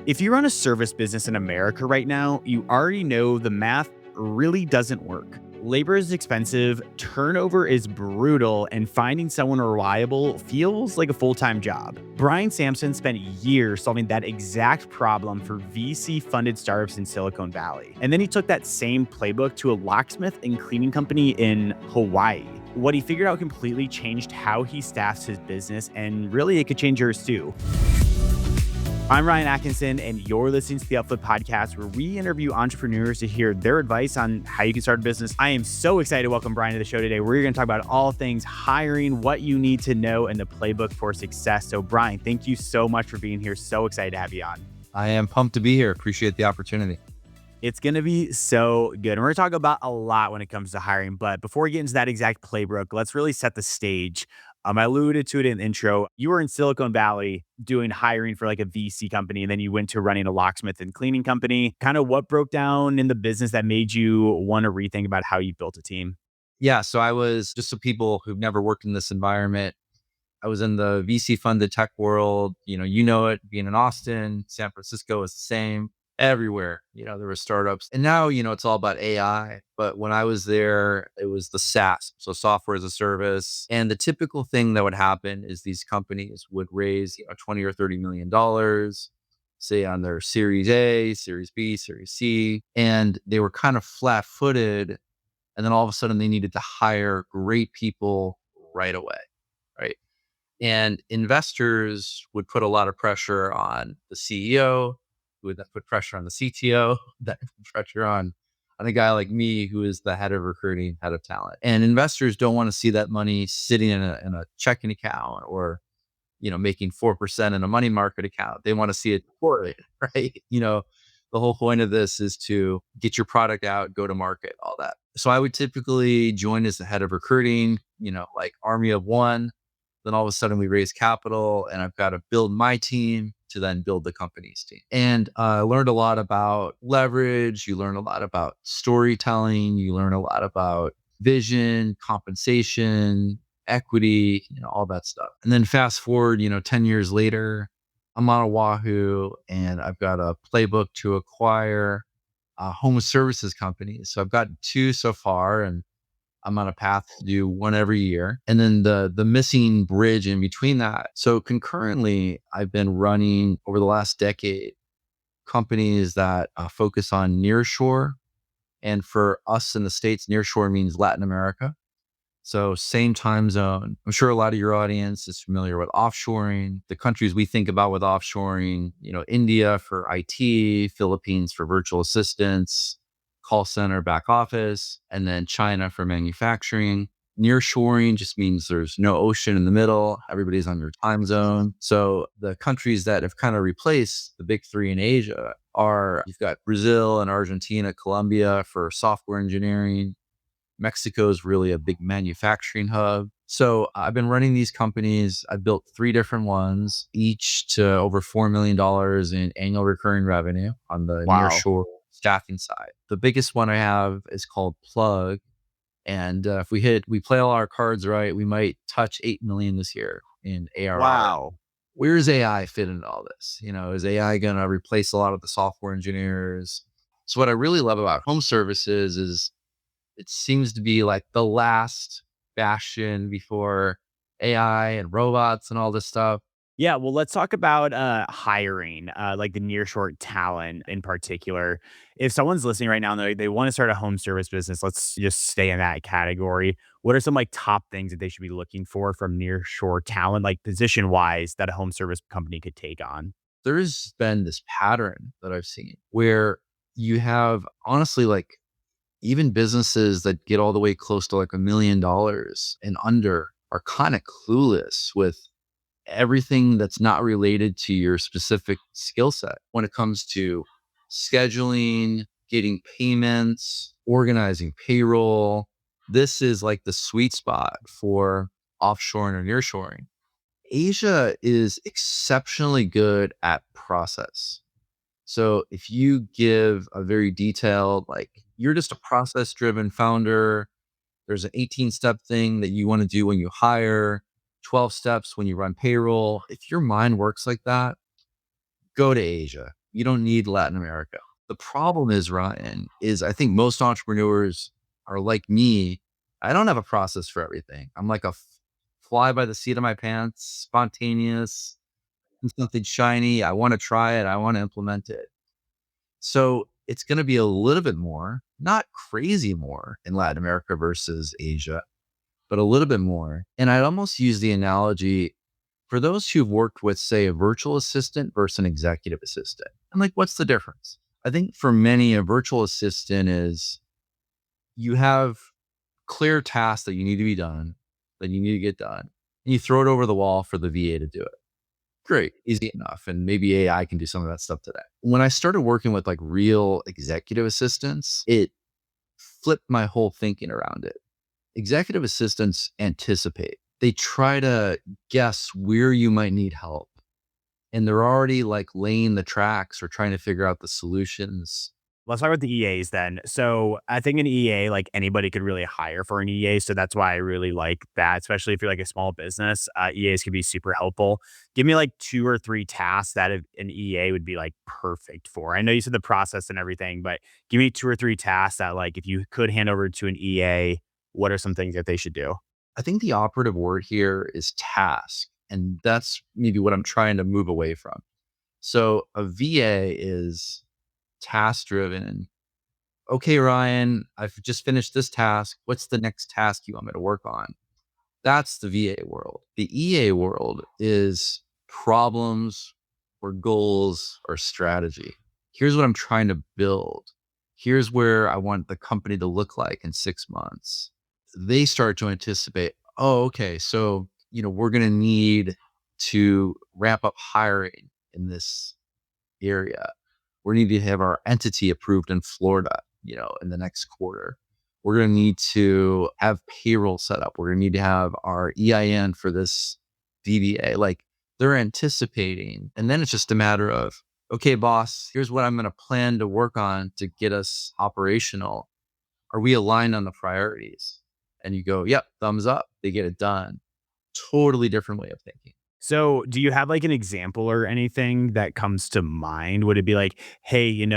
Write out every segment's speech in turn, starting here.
If you run a service business in America right now, you already know the math really doesn't work. Labor is expensive, turnover is brutal, and finding someone reliable feels like a full time job. Brian Samson spent years solving that exact problem for VC funded startups in Silicon Valley. And then he took that same playbook to a locksmith and cleaning company in Hawaii. What he figured out completely changed how he staffs his business, and really it could change yours too. I'm Ryan Atkinson, and you're listening to the Upflip Podcast, where we interview entrepreneurs to hear their advice on how you can start a business. I am so excited to welcome Brian to the show today. We're going to talk about all things hiring, what you need to know, and the playbook for success. So, Brian, thank you so much for being here. So excited to have you on. I am pumped to be here. Appreciate the opportunity. It's going to be so good. And we're going to talk about a lot when it comes to hiring. But before we get into that exact playbook, let's really set the stage. I alluded to it in the intro. You were in Silicon Valley doing hiring for like a VC company, and then you went to running a locksmith and cleaning company. Kind of what broke down in the business that made you want to rethink about how you built a team? Yeah. So I was just some people who've never worked in this environment. I was in the VC funded tech world. You know it, being in Austin, San Francisco is the same. Everywhere, there were startups. And now, it's all about AI. But when I was there, it was the SaaS, so software as a service. And the typical thing that would happen is these companies would raise, 20 or $30 million, say on their Series A, Series B, Series C. And they were kind of flat footed. And then all of a sudden they needed to hire great people right away. Right. And investors would put a lot of pressure on the CEO, who would put pressure on the CTO, that put pressure on a guy like me, who is the head of recruiting, head of talent. And investors don't want to see that money sitting in a checking account or, making 4% in a money market account. They want to see it deployed, right? The whole point of this is to get your product out, go to market, all that. So I would typically join as the head of recruiting, like army of one. Then all of a sudden we raise capital and I've got to build my team to then build the company's team. And I learned a lot about leverage. You learn a lot about storytelling. You learn a lot about vision, compensation, equity, all that stuff. And then fast forward, 10 years later, I'm on Oahu and I've got a playbook to acquire home services companies. So I've got two so far, and I'm on a path to do one every year. And then the missing bridge in between that. So concurrently, I've been running over the last decade companies that focus on nearshore. And for us in the States, nearshore means Latin America. So same time zone. I'm sure a lot of your audience is familiar with offshoring. The countries we think about with offshoring, India for IT, Philippines for virtual assistants, call center, back office, and then China for manufacturing. Nearshoring just means there's no ocean in the middle. Everybody's on your time zone. So the countries that have kind of replaced the big three in Asia you've got Brazil and Argentina, Colombia for software engineering. Mexico is really a big manufacturing hub. So I've been running these companies. I've built 3 different ones, each to over $4 million in annual recurring revenue on the nearshore staffing side. The biggest one I have is called Plug. And if we play all our cards right, we might touch 8 million this year in ARR. Wow. Where's AI fit into all this? Is AI going to replace a lot of the software engineers? So what I really love about home services is it seems to be like the last bastion before AI and robots and all this stuff. Yeah, well, let's talk about hiring, like the nearshore talent in particular. If someone's listening right now and they want to start a home service business, let's just stay in that category. What are some like top things that they should be looking for from nearshore talent, like position wise, that a home service company could take on? There's been this pattern that I've seen where you have honestly like even businesses that get all the way close to like $1 million and under are kind of clueless with everything that's not related to your specific skill set when it comes to scheduling, getting payments, organizing payroll. This is like the sweet spot for offshoring or nearshoring. Asia is exceptionally good at process. So if you give a very detailed, like you're just a process driven founder, there's an 18-step thing that you want to do when you hire, 12 steps when you run payroll. If your mind works like that, go to Asia. You don't need Latin America. The problem is, Ryan, is I think most entrepreneurs are like me. I don't have a process for everything. I'm like a fly by the seat of my pants, spontaneous, and something shiny. I want to try it. I want to implement it. So it's going to be a little bit more, not crazy more in Latin America versus Asia, but a little bit more. And I'd almost use the analogy for those who've worked with, say, a virtual assistant versus an executive assistant. And like, what's the difference? I think for many, a virtual assistant is you have clear tasks that you need to be done, that you need to get done, and you throw it over the wall for the VA to do it. Great, easy enough. And maybe AI can do some of that stuff today. When I started working with like real executive assistants, it flipped my whole thinking around it. Executive assistants anticipate. They try to guess where you might need help. And they're already like laying the tracks or trying to figure out the solutions. Let's talk about the EAs then. So I think an EA, like anybody could really hire for an EA. So that's why I really like that, especially if you're like a small business. EAs can be super helpful. Give me like 2 or 3 tasks that an EA would be like perfect for. I know you said the process and everything, but give me 2 or 3 tasks that like if you could hand over to an EA, what are some things that they should do? I think the operative word here is task. And that's maybe what I'm trying to move away from. So a VA is task driven. Okay, Ryan, I've just finished this task. What's the next task you want me to work on? That's the VA world. The EA world is problems or goals or strategy. Here's what I'm trying to build. Here's where I want the company to look like in 6 months. They start to anticipate, oh, okay, so, we're going to need to ramp up hiring in this area. We need to have our entity approved in Florida, in the next quarter. We're going to need to have payroll set up. We're going to need to have our EIN for this DBA. Like they're anticipating. And then it's just a matter of, okay, boss, here's what I'm going to plan to work on to get us operational. Are we aligned on the priorities? And you go, yep, thumbs up. They get it done. Totally different way of thinking. So, do you have like an example or anything that comes to mind? Would it be like, hey, and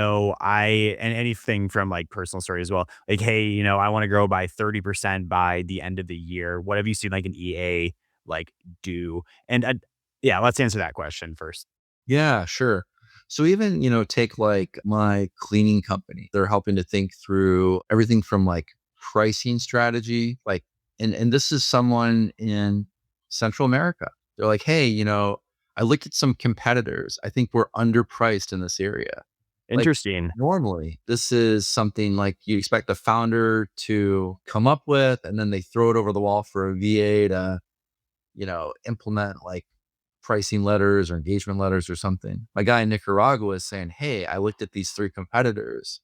anything from like personal story as well? Like, hey, I want to grow by 30% by the end of the year. What have you seen like an EA like do? And yeah, let's answer that question first. Yeah, sure. So even, take like my cleaning company. They're helping to think through everything from like pricing strategy, like and this is someone in Central America. They're like, "Hey, I looked at some competitors. I think we're underpriced in this area." Like Interesting. normally, this is something like you expect the founder to come up with and then they throw it over the wall for a VA to, implement like pricing letters or engagement letters or something. My guy in Nicaragua is saying, hey, I looked at these 3 competitors.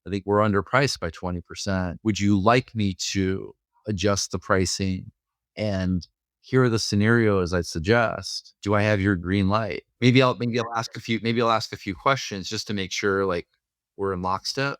I think we're underpriced by 20%. Would you like me to adjust the pricing? And here are the scenarios I'd suggest. Do I have your green light? Maybe I'll ask a few questions just to make sure like we're in lockstep.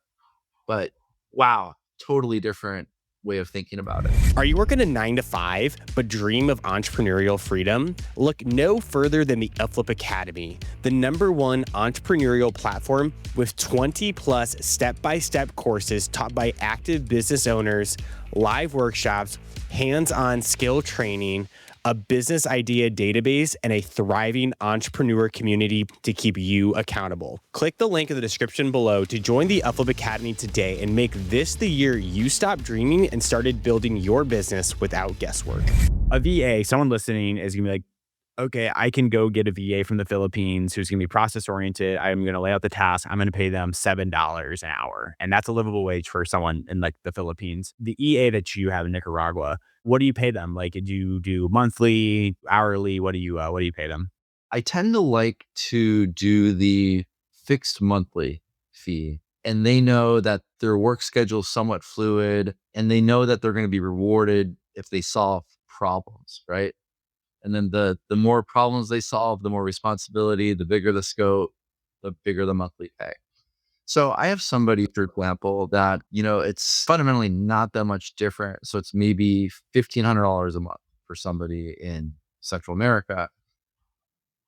But wow, totally different way of thinking about it. Are you working a 9 to 5 but dream of entrepreneurial freedom? Look no further than the Upflip Academy, the #1 entrepreneurial platform with 20 plus step-by-step courses taught by active business owners, live workshops, hands-on skill training, a business idea database, and a thriving entrepreneur community to keep you accountable. Click the link in the description below to join the Upflip Academy today and make this the year you stopped dreaming and started building your business without guesswork. A VA, someone listening is gonna be like, okay, I can go get a VA from the Philippines who's going to be process oriented. I'm going to lay out the task. I'm going to pay them $7 an hour. And that's a livable wage for someone in like the Philippines. The EA that you have in Nicaragua, what do you pay them? Like, do you do monthly, hourly? What do you pay them? I tend to like to do the fixed monthly fee. And they know that their work schedule is somewhat fluid and they know that they're going to be rewarded if they solve problems, right? And then the more problems they solve, the more responsibility, the bigger the scope, the bigger the monthly pay. So I have somebody, for example, that, it's fundamentally not that much different. So it's maybe $1,500 a month for somebody in Central America.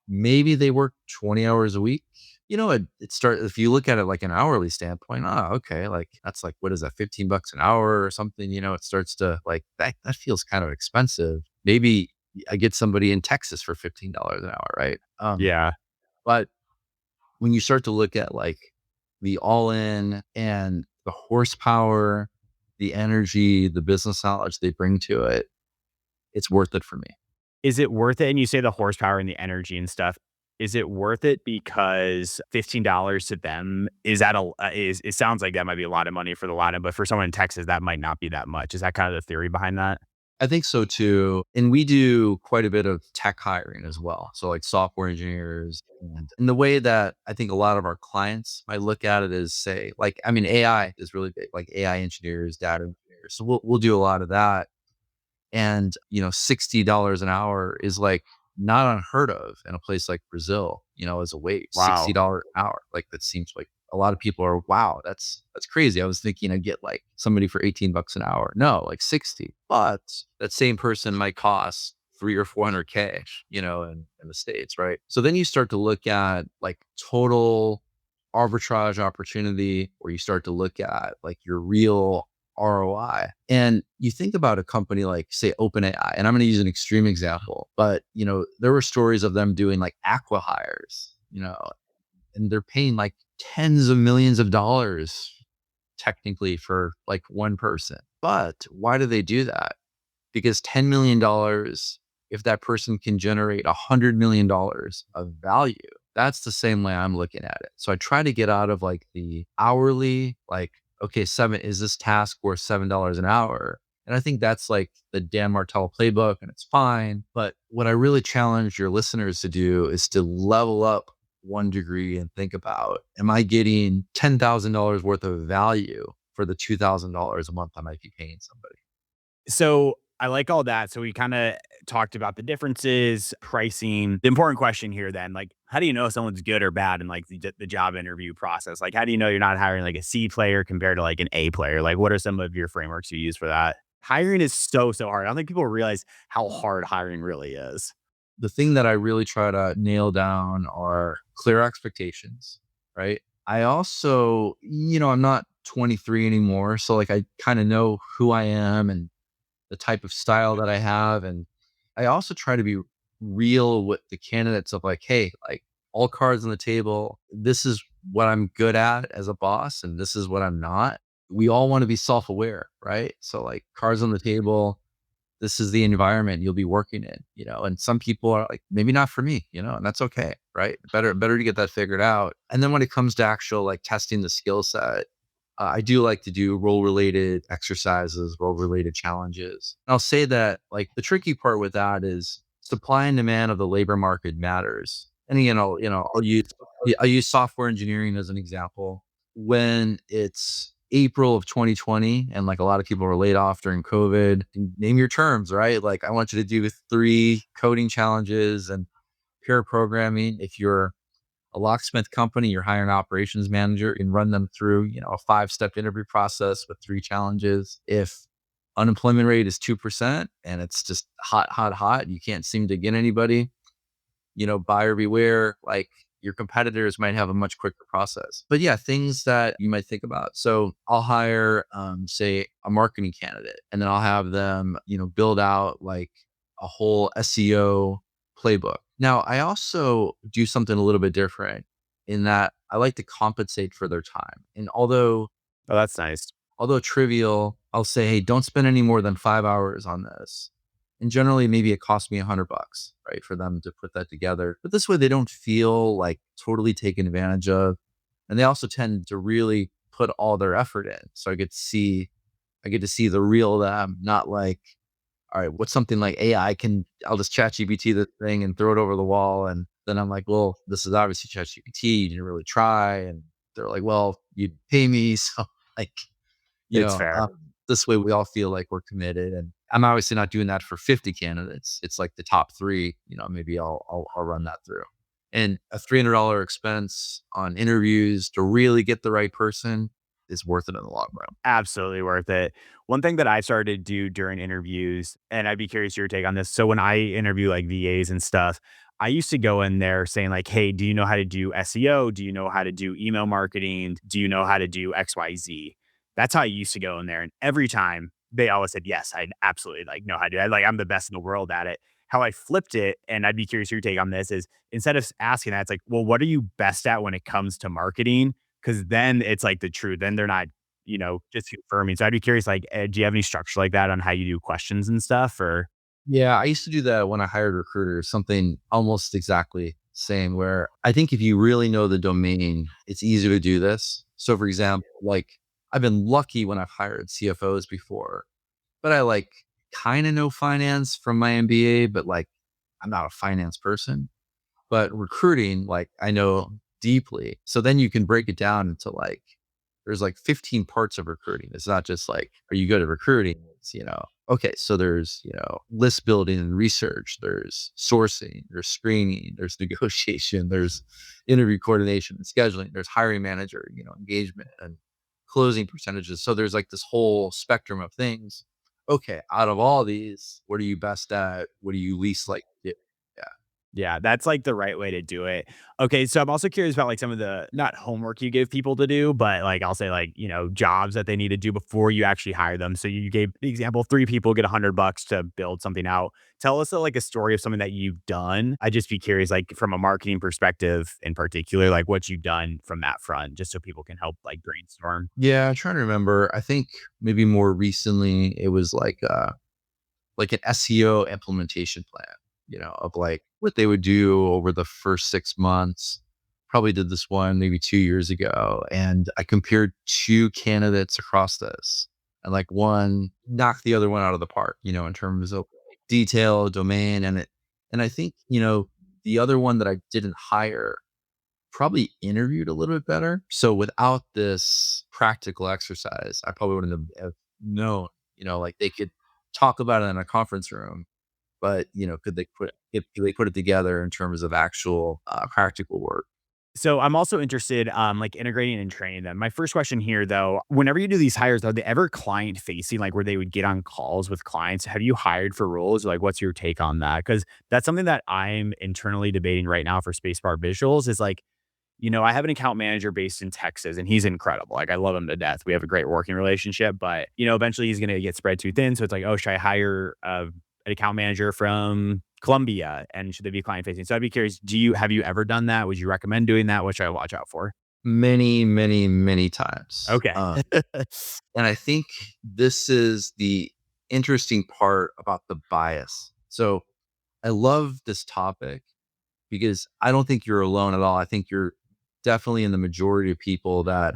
maybe they work 20 hours a week. It start if you look at it like an hourly standpoint, okay, like that's like what is that, $15 an hour or something, it starts to like that feels kind of expensive. Maybe I get somebody in Texas for $15 an hour, right? Yeah. But when you start to look at like the all in and the horsepower, the energy, the business knowledge they bring to it, it's worth it for me. Is it worth it? And you say the horsepower and the energy and stuff. Is it worth it because $15 to them is that is it sounds like that might be a lot of money for the lot of, but for someone in Texas, that might not be that much. Is that kind of the theory behind that? I think so too. And we do quite a bit of tech hiring as well. So like software engineers and the way that I think a lot of our clients might look at it is say, like, I mean, AI is really big, like AI engineers, data engineers. So we'll do a lot of that. And, $60 an hour is like not unheard of in a place like Brazil, as a wage, Wow. $60 an hour. Like that seems like a lot of people are, wow, that's crazy. I was thinking I'd get like somebody for $18 an hour. No, like 60. But that same person might cost three or 400K, in the States, right? So then you start to look at like total arbitrage opportunity, or you start to look at like your real ROI. And you think about a company like, say, OpenAI, and I'm going to use an extreme example, but there were stories of them doing like aqua hires, and they're paying like tens of millions of dollars technically for like one person. But why do they do that? Because $10 million, if that person can generate $100 million of value, that's the same way I'm looking at it. So I try to get out of like the hourly, like, okay, is this task worth $7 an hour? And I think that's like the Dan Martell playbook, and it's fine. But what I really challenge your listeners to do is to level up one degree and think about, am I getting $10,000 worth of value for the $2,000 a month I might be paying somebody? So I like all that. So we kind of talked about the differences, pricing. The important question here then, like, how do you know if someone's good or bad in like the job interview process? Like, how do you know you're not hiring like a C player compared to like an A player? Like, what are some of your frameworks you use for that? Hiring is so hard. I don't think people realize how hard hiring really is. The thing that I really try to nail down are clear expectations, right? I also, I'm not 23 anymore. So like I kind of know who I am and the type of style that I have. And I also try to be real with the candidates of like, hey, like all cards on the table. This is what I'm good at as a boss, and this is what I'm not. We all want to be self aware, right? So, like, cards on the table. This is the environment you'll be working in, and some people are like, maybe not for me, and that's okay, right? Better to get that figured out. And then when it comes to actual like testing the skill set, I do like to do role related exercises, role related challenges. And I'll say that like the tricky part with that is supply and demand of the labor market matters. And again, I'll use software engineering as an example. When it's April of 2020 and like a lot of people were laid off during COVID, name your terms, right? Like I want you to do 3 coding challenges and pair programming. If you're a locksmith company, you're hiring an operations manager and run them through, a 5-step interview process with 3 challenges. If unemployment rate is 2% and it's just hot, you can't seem to get anybody, buyer beware, like your competitors might have a much quicker process. But yeah, things that you might think about. So I'll hire, say, a marketing candidate, and then I'll have them, build out like a whole SEO playbook. Now, I also do something a little bit different in that I like to compensate for their time. And Oh, that's nice. although trivial, I'll say, hey, don't spend any more than 5 hours on this. And generally, maybe it costs me $100, right, for them to put that together. But this way, they don't feel like totally taken advantage of, and they also tend to really put all their effort in. So I get to see the real them, not like, all right, what's something like AI can? I'll just chat GPT the thing and throw it over the wall, and then I'm like, well, this is obviously chat GPT. You didn't really try, and they're like, well, you'd pay me, so like you It's know, fair. um, this way we all feel like we're committed. And I'm obviously not doing that for 50 candidates. It's like the top 3, maybe I'll run that through. And a $300 expense on interviews to really get the right person is worth it in the long run. Absolutely worth it. One thing that I started to do during interviews, and I'd be curious your take on this. So when I interview like VAs and stuff, I used to go in there saying like, "Hey, do you know how to do SEO? Do you know how to do email marketing? Do you know how to do XYZ?" That's how I used to go in there, and every time they always said, "Yes, I absolutely like know how to do it. Like I'm the best in the world at it." How I flipped it, and I'd be curious your take on this is instead of asking that, it's like, well, what are you best at when it comes to marketing? Because then it's like the truth. Then they're not, just confirming. So I'd be curious, like, do you have any structure like that on how you do questions and stuff? Or Yeah, I used to do that when I hired recruiters, something almost exactly same where I think if you really know the domain, it's easier to do this. So for example, like I've been lucky when I've hired CFOs before, but I like kind of know finance from my MBA, but like I'm not a finance person. But recruiting, like I know deeply. So then you can break it down into like there's like 15 parts of recruiting. It's not just like, are you good at recruiting? It's, okay, so there's, list building and research, there's sourcing, there's screening, there's negotiation, there's interview coordination and scheduling, there's hiring manager, engagement and closing percentages. So there's like this whole spectrum of things. Okay, out of all these, what are you best at? What do you least like to do? Yeah. yeah, that's like the right way to do it. Okay, so I'm also curious about like some of the not homework you give people to do, but like I'll say like, jobs that they need to do before you actually hire them. So you gave the example, 3 people get $100 to build something out. Tell us like a story of something that you've done. I'd just be curious, like from a marketing perspective in particular, like what you've done from that front, just so people can help like brainstorm. Yeah, I'm trying to remember. I think maybe more recently it was like an SEO implementation plan, of like what they would do over the first 6 months. Probably did this one maybe 2 years ago. And I compared two candidates across this. And like one knocked the other one out of the park, in terms of detail, domain, and I think, the other one that I didn't hire probably interviewed a little bit better. So without this practical exercise, I probably wouldn't have known, like they could talk about it in a conference room, but could they put it together in terms of actual practical work? So I'm also interested, like integrating and training them. My first question here, though, whenever you do these hires, are they ever client facing, like where they would get on calls with clients? Have you hired for roles? Like, what's your take on that? Because that's something that I'm internally debating right now for Spacebar Visuals. Is like, I have an account manager based in Texas, and he's incredible. Like, I love him to death. We have a great working relationship, but eventually he's going to get spread too thin. So it's like, oh, should I hire an account manager from Colombia, and should they be client facing? So I'd be curious, have you ever done that? Would you recommend doing that? What should I watch out for? Many, many, many times. Okay. And I think this is the interesting part about the bias. So I love this topic because I don't think you're alone at all. I think you're definitely in the majority of people that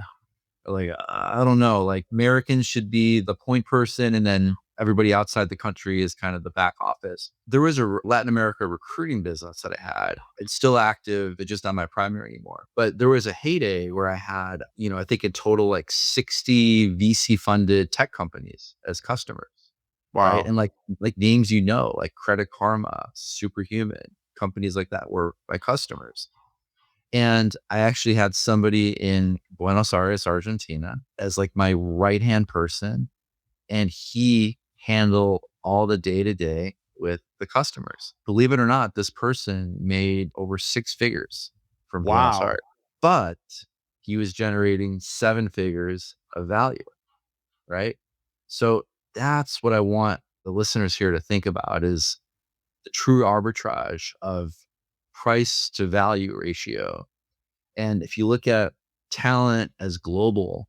like I don't know, like Americans should be the point person, and then everybody outside the country is kind of the back office. There was a Latin America recruiting business that I had. It's still active. It's just not my primary anymore. But there was a heyday where I had, I think in total like 60 VC funded tech companies as customers, right? Wow. And like names, like Credit Karma, Superhuman, companies like that were my customers. And I actually had somebody in Buenos Aires, Argentina, as like my right hand person. And he handled all the day to day with the customers. Believe it or not, this person made over 6 figures from Buenos Wow. Aires, but he was generating 7 figures of value, right? So that's what I want the listeners here to think about is the true arbitrage of price to value ratio. And if you look at talent as global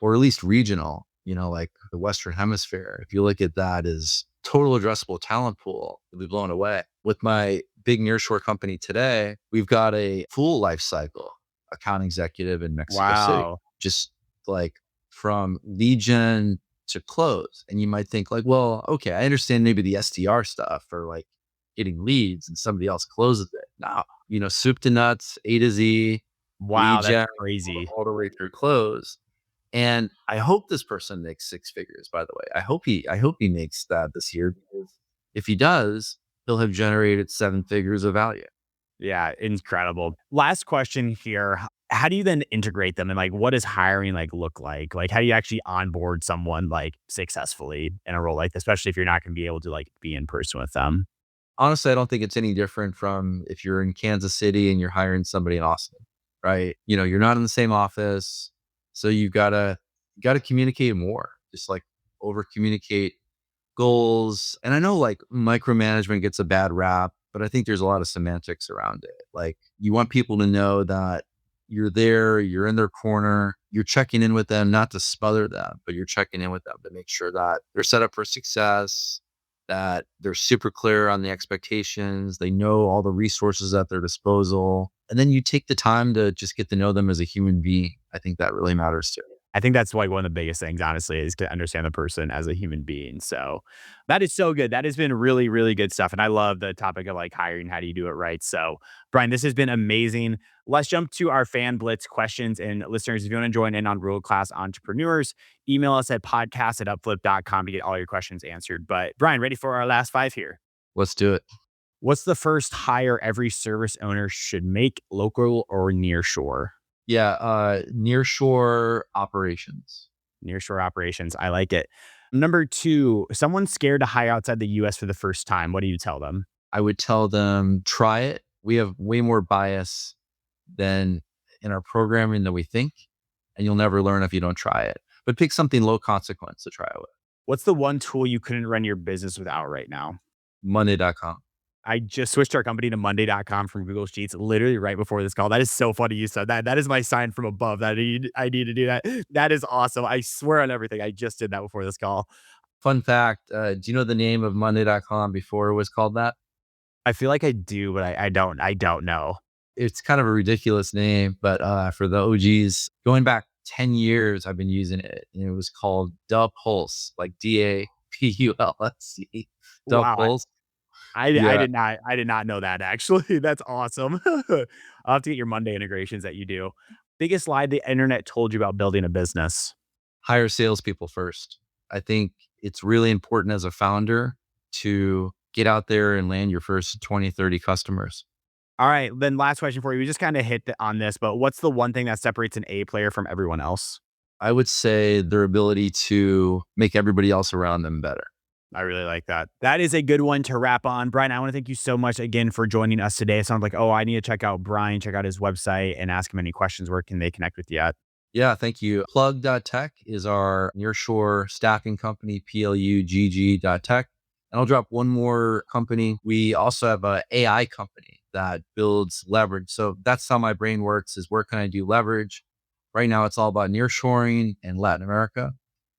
or at least regional, like the Western Hemisphere, if you look at that as total addressable talent pool, you'll be blown away. With my big nearshore company today, we've got a full life cycle account executive in Mexico City, Wow. just like from lead gen to close. And you might think like, well, okay, I understand maybe the SDR stuff or like getting leads and somebody else closes it. Now, soup to nuts, A to Z, lead Wow. That's gen crazy. all the way through close. And I hope this person makes 6 figures, by the way. I hope he makes that this year because if he does, he'll have generated 7 figures of value. Yeah. Incredible. Last question here. How do you then integrate them? And like, what does hiring like look like? Like, how do you actually onboard someone like successfully in a role like this, especially if you're not going to be able to like be in person with them? Honestly, I don't think it's any different from if you're in Kansas City and you're hiring somebody in Austin, right? You're not in the same office, so you gotta communicate more. Just like over communicate goals. And I know like micromanagement gets a bad rap, but I think there's a lot of semantics around it. Like you want people to know that you're there, you're in their corner, you're checking in with them, not to smother them, but you're checking in with them to make sure that they're set up for success, that they're super clear on the expectations, they know all the resources at their disposal. And then you take the time to just get to know them as a human being. I think that really matters too. I think that's like one of the biggest things, honestly, is to understand the person as a human being. So that is so good. That has been really, really good stuff. And I love the topic of like hiring. How do you do it right? So, Brian, this has been amazing. Let's jump to our fan blitz questions. And listeners, if you want to join in on world class entrepreneurs, email us at podcast@upflip.com to get all your questions answered. But, Brian, ready for our last five here? Let's do it. What's the first hire every service owner should make, local or near shore? Yeah, nearshore operations. Nearshore operations. I like it. Number two, someone's scared to hire outside the US for the first time. What do you tell them? I would tell them, try it. We have way more bias than in our programming than we think, and you'll never learn if you don't try it. But pick something low consequence to try it with. What's the one tool you couldn't run your business without right now? Monday.com. I just switched our company to Monday.com from Google Sheets literally right before this call. That is so funny you said that. That is my sign from above that I need to do that. That is awesome. I swear on everything. I just did that before this call. Fun fact, do you know the name of Monday.com before it was called that? I feel like I do, but I don't. I don't know. It's kind of a ridiculous name, but for the OGs, going back 10 years, I've been using it. And it was called Da Pulse, like DAPULSE. Da Wow. Pulse. I Yeah. did not know that actually. That's awesome. I'll have to get your Monday integrations that you do. Biggest lie the internet told you about building a business. Hire salespeople first. I think it's really important as a founder to get out there and land your first 20, 30 customers. All right, then last question for you. We just kind of on this, but what's the one thing that separates an A player from everyone else? I would say their ability to make everybody else around them better. I really like that. That is a good one to wrap on. Brian, I want to thank you so much again for joining us today. It sounds like, oh, I need to check out Brian, check out his website and ask him any questions. Where can they connect with you at? Yeah, thank you. Plug.tech is our nearshore staffing company, plugg.tech. And I'll drop one more company. We also have an AI company that builds leverage. So that's how my brain works, is where can I do leverage? Right now, it's all about nearshoring and Latin America.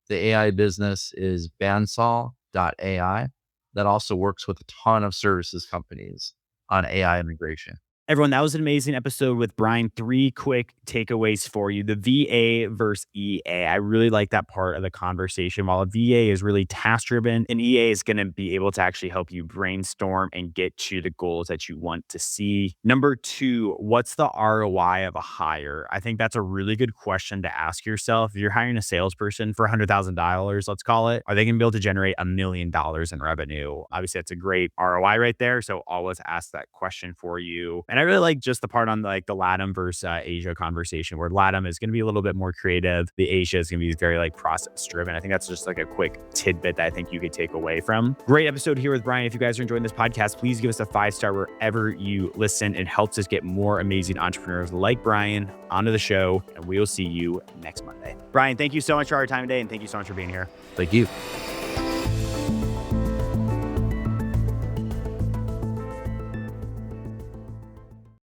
The AI business is Bansal.ai. That also works with a ton of services companies on AI integration. Everyone, that was an amazing episode with Brian. 3 quick takeaways for you. The VA versus EA. I really like that part of the conversation. While a VA is really task driven, an EA is going to be able to actually help you brainstorm and get to the goals that you want to see. Number 2, what's the ROI of a hire? I think that's a really good question to ask yourself. If you're hiring a salesperson for $100,000, let's call it, are they going to be able to generate $1 million in revenue? Obviously, that's a great ROI right there. So always ask that question for you. And I really like just the part on like the LATAM versus Asia conversation, where LATAM is going to be a little bit more creative. The Asia is going to be very like process driven. I think that's just like a quick tidbit that I think you could take away from. Great episode here with Brian. If you guys are enjoying this podcast, please give us a 5-star wherever you listen. It helps us get more amazing entrepreneurs like Brian onto the show, and we will see you next Monday. Brian, thank you so much for our time today, and thank you so much for being here. Thank you.